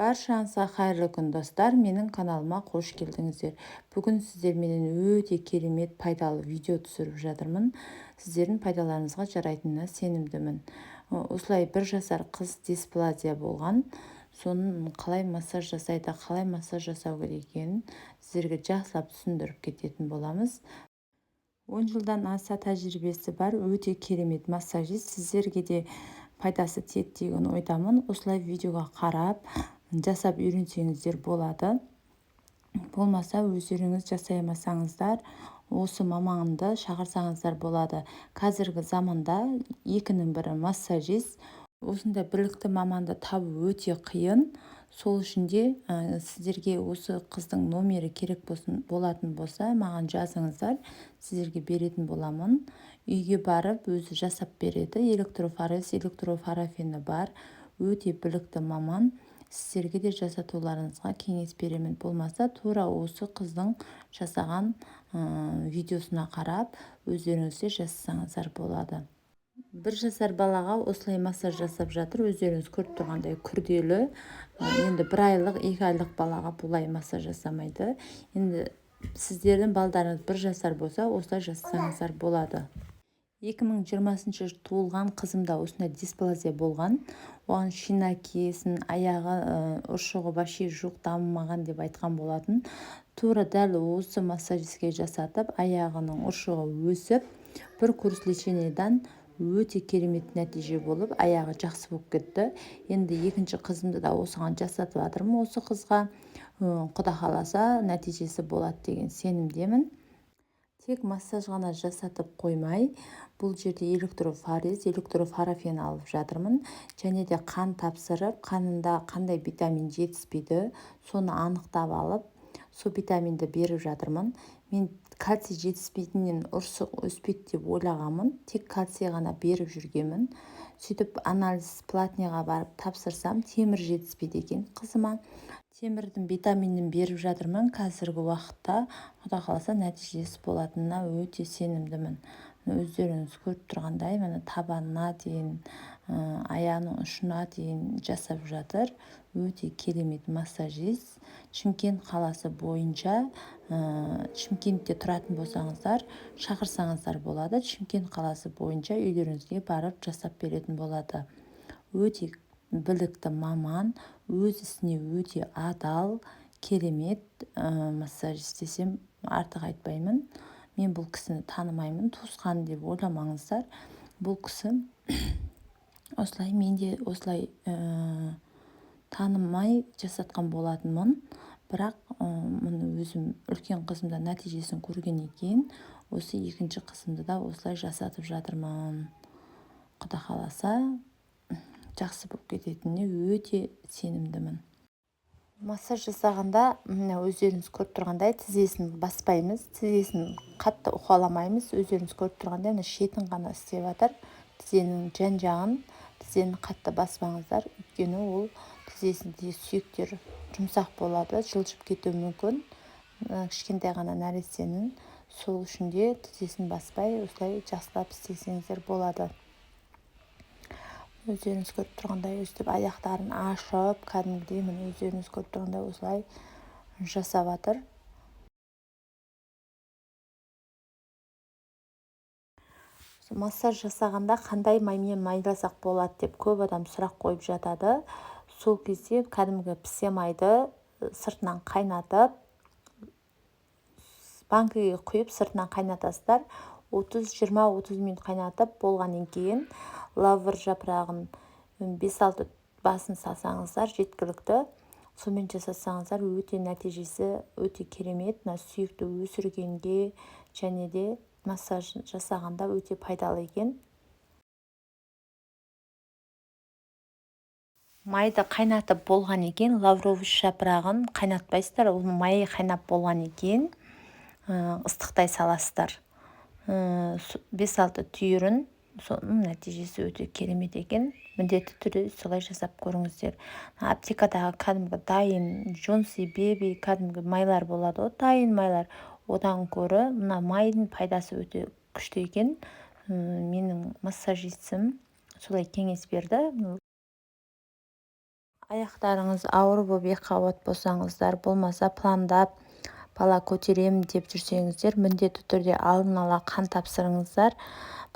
Баршаңызға қайырлы күн достар, менің каналыма қош келдіңіздер. Бүгін сіздерменен өте керемет пайдалы видео түсіріп жатырмын. Сіздердің пайдаларыңызға жарайтынына сенімдімін. Осылай 1 жасар қыз дисплазия болған. Соның қалай массаж жасайды, қалай массаж жасау керек екенін сіздерге жақсылап түсіндіріп кететін боламыз. 10 жылдан аса тәжірибесі бар өте керемет массажист, сіздерге де пайдасы тиеді деген ойдамын. Осылай видеоға қарап жасап үйренсеңіздер болады. Болмаса өздеріңіз жасай алмасаңыздар осы маманды шақырсаңыздар болады. Қазіргі заманда екінің бірі массажист. Осындай білікті маманды табу өте қиын. Сол үшін де сіздерге осы қыздың номері керек болатын болса, маған жазыңыздар, сіздерге беретін боламын. Үйге барып өзі жасап береді. Электрофорез, электрофарафені бар. Өте білікті маман. Сіздерге де жасатуларыңызға кеңес беремін. Болмаса тура осы қыздың жасаған видеосына қарап өздеріңіз де жасасаңыздар болады. 1 жасар балаға осылай массаж жасап жатыр. Өздеріңіз көріп тұрғандай күрделі. Енді 1 айлық, 2 айлық балаға бұлай массаж жасамайды. Енді сіздердің балдарыңыз 1 жасар болса, осылай жасасаңыздар болады. 2020 туылған қызымда осындай дисплазия болған. Оған шина киесін, аяғы ұршығы вообще жоқ, дамымаған деп айтқан болатын. Тура дәл осы массажистке жасатып, аяғының ұршығы өсіп, бір курс лечениедан өте керемет нәтиже болып, аяғы жақсы болып кетті. Енді екінші қызымды да осыған жасатып жатырмын. Осы қызға Құда қаласа нәтижесі болады деген сенімдемін. Тек массаж ғана жасатып қоймай, бұл жерде электрофорез, электрофарафен алып жатырмын. Және де қан тапсырып, қанында қандай витамин жетіспейді, соны анықтап алып, сол витаминді беріп жатырмын. Мен кальций жетіспейтінен ұршық өспейді деп ойлағанмын, тек кальций ғана беріп жүргенмін. Сөйтіп анализ платныйға барып тапсырсам, темір жетіспейді екен қызыма. Темірдің витаминін беріп жатырмын. Қазіргі уақытта Құда қаласа нәтижесі болатынына өте сенімдімін. Өздеріңіз көріп тұрғандай, табанына дейін, аяғының ұшына дейін жасап жатыр. Өте керемет массажист. Шымкент қаласы бойынша, Шымкентте тұратын болсаңыздар, шақырсаңыздар болады. Шымкент қаласы бойынша үйлеріңізге барып жасап беретін болады. Өте білікті маман, өз ісіне өте адал, керемет массажист десем артық айтпаймын. Мен бұл кісіні танымаймын, туысқан деп ойламаңыздар. Бұл кісі осылай, мен де осылай танымай жасатқан болатынмын. Бірақ мұны өзім үлкен қызымда нәтижесін көргеннен кейін, осы екінші қызымды да осылай жасатып жатырмын. Құда қаласа жақсы болып кететініне өте сенімдімін. Массаж жасағанда, өздеріңіз көріп тұрғандай, тізесін баспаймыз, тізесін қатты уқаламаймыз. Өздеріңіз көріп тұрғандай, шетін ғана істеп жатыр. Тізенің жан-жағын, тізені қатты баспаңыздар, өйткені ол тізесінде сүйектер жұмсақ болады, жылжып кетуі мүмкін. Кішкентай ғана нәрестенің, сол үшін де тізесін баспай, осылай жақсылап істесеңіздер болады. Өздеріңіз көріп тұрғандай, өстіп аяқтарын ашып, кәдімгідей өздеріңіз көріп тұрғандай осылай жасап жатыр. Массаж жасағанда қандай маймен майласақ болады деп көп адам сұрақ қойып жатады. Сол кезде кәдімгі пісе майды сыртынан қайнатып, банкіге құйып сыртынан қайнатасыздар. 20-30 минут қайнатып болғаннан кейін лавр жапырағын 5-6 басын салсаңыздар жеткілікті. Сонымен жасасаңыздар өте нәтижесі өте керемет. Сүйекті өсіргенге және де массаж жасағанда өте пайдалы екен. Майды қайнатып болған екен, лаврович жапырағын қайнатпайсыздар. Ол майы қайнап болған екен, ыстықтай саласыздар. 5-6 түйірін, соның нәтижесі өте керемет екен. Міндетті түрде солай жасап көріңіздер. Аптекадағы кәдімгі дайын Джонси Беби кәдімгі майлар болады, дайын майлар. Одан көрі мына майдың пайдасы өте күшті екен. Менің массажистім солай кеңес берді. аяқтарыңыз ауыр болып екіқабат болсаңыздар, болмаса пландап бала көтеремін деп жүрсеңіздер, міндетті түрде алдын ала қан тапсырыңыздар,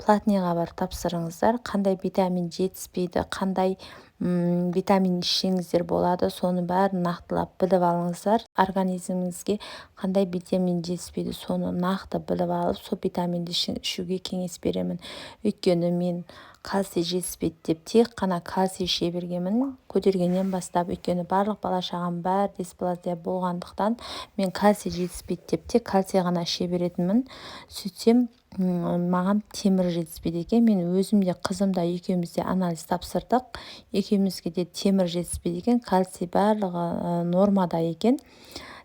платныйға бар тапсырыңыздар. Қандай витамин жетіспейді, қандай витамин ішсеңіздер болады, соны бәрін нақтылап біліп алыңыздар. Организміңізге қандай витамин жетіспейді, соны нақты біліп алып, сол витаминді ішуге кеңес беремін. Өйткені мен кальций жетіспейді деп тек қана кальций іше бергенмін көтергеннен бастап. Өйткені барлық бала-шағам бәрі дисплазия болғандықтан мен кальций жетіспейді деп тек кальций ғана іше беретінмін. Сөйтсем маған темір жетіспейді екен. Мен өзім де қызым да екеуміз де анализ тапсырдық. Екеумізге де темір жетіспейді екен. Кальций барлығы нормада екен.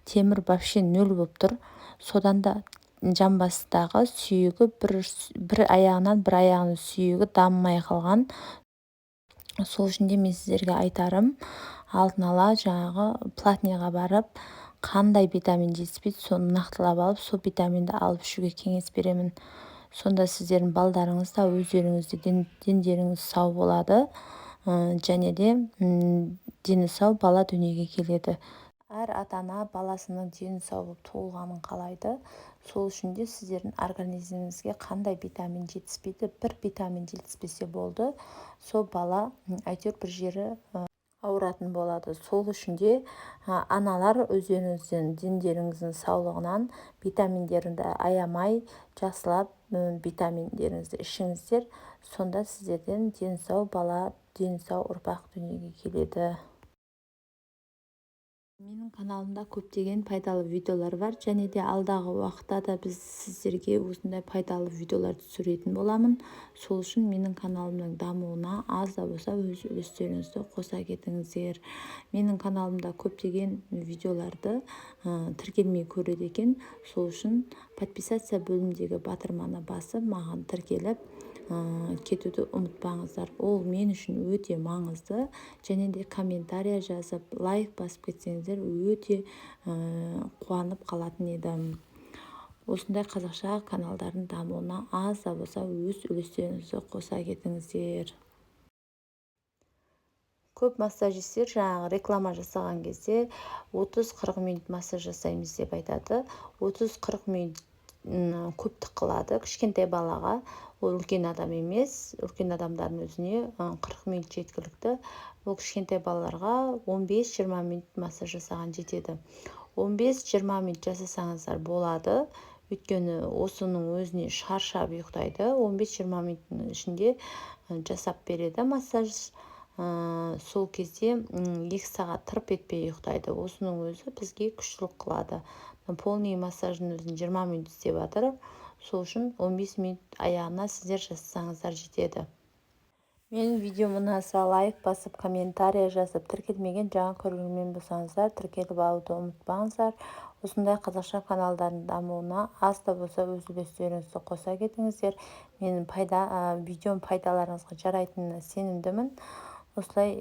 Темір вообще 0 болып тұр. Содан да жамбастағы сүйегі бір аяғынан бір аяғының сүйегі дамымай қалған. Сол үшін де мен сіздерге айтарым, алдын ала жаңағы платныйға барып, қандай витамин жетіспейді, соны нақтылап алып, сол витаминді алып ішуге кеңес беремін. Сонда сіздердің балдарыңыз да өздеріңізде дендеріңіз сау болады, және де дені сау бала дүниеге келеді. Әр ата-ана баласының дені сау болып туылғанын қалайды. Сол үшін де сіздердің организміңізге қандай витамин жетіспейді, бір витамин жетіспесе болды, сол бала әйтеуір бір жері ауыратын болады. Сол үшін де аналар өздеріңіздің дендеріңіздің саулығынан витаминдерді аямай, жақсылап витаминдеріңізді ішіңіздер. Сонда сіздерден дені сау бала, дені сау ұрпақ дүниеге келеді. Менің каналымда көптеген пайдалы видеолар бар, және де алдағы уақытта да біз сіздерге осындай пайдалы видеолар түсіретін боламын. Сол үшін менің каналымның дамуына аз да болса өз үлестеріңізді қоса кетіңіздер. Менің каналымда көптеген видеоларды тіркелмей көреді екен. Сол үшін подписация бөлімдегі батырманы басып, маған тіркеліп кетуді ұмытпаңыздар. Ол мен үшін өте маңызды. Және де комментария жазып, лайк басып кетсеңіздер өте қуанып қалатын едім. Осындай қазақша каналдардың дамуына аз да болса өз үлестеріңізді қоса кетіңіздер. Көп массажистер жаңағы реклама жасаған кезде 30-40 минут массаж жасаймыз деп айтады. 30-40 минут көптік қылады кішкентай балаға. Ол үлкен адам емес, үлкен адамдардың өзіне 40 минут жеткілікті. Ол кішкентай балаларға 15-20 минут массаж жасаған жетеді. 15-20 минут жасасаңыздар болады. Өйткені осының өзіне шаршап ұйықтайды. 15-20 минуттың ішінде жасап береді массаж. Сол кезде 2 сағат тырп етпей ұйықтайды. Осының өзі бізге күштілік қылады. Полный массаждың өзін 20 минут істеп жатыр. Сол үшін 15 минут аяғына сіздер жасасаңыздар жетеді. Менің видеом ұнаса лайк басып, комментария жазып, тіркелмеген жаңа көрермен болсаңыздар, тіркеліп алуды ұмытпаңыздар. Осындай қазақша каналдардың дамуына аз да болса өз үлестеріңізді қоса кетіңіздер. Менің видеом пайдаларыңызға жарайтынына сенімдімін. Осылай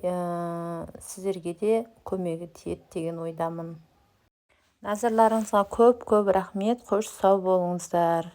сіздерге де көмегі тиеді деген ойдамын. Назарларыңызға көп рахмет. Қош сау болыңыздар.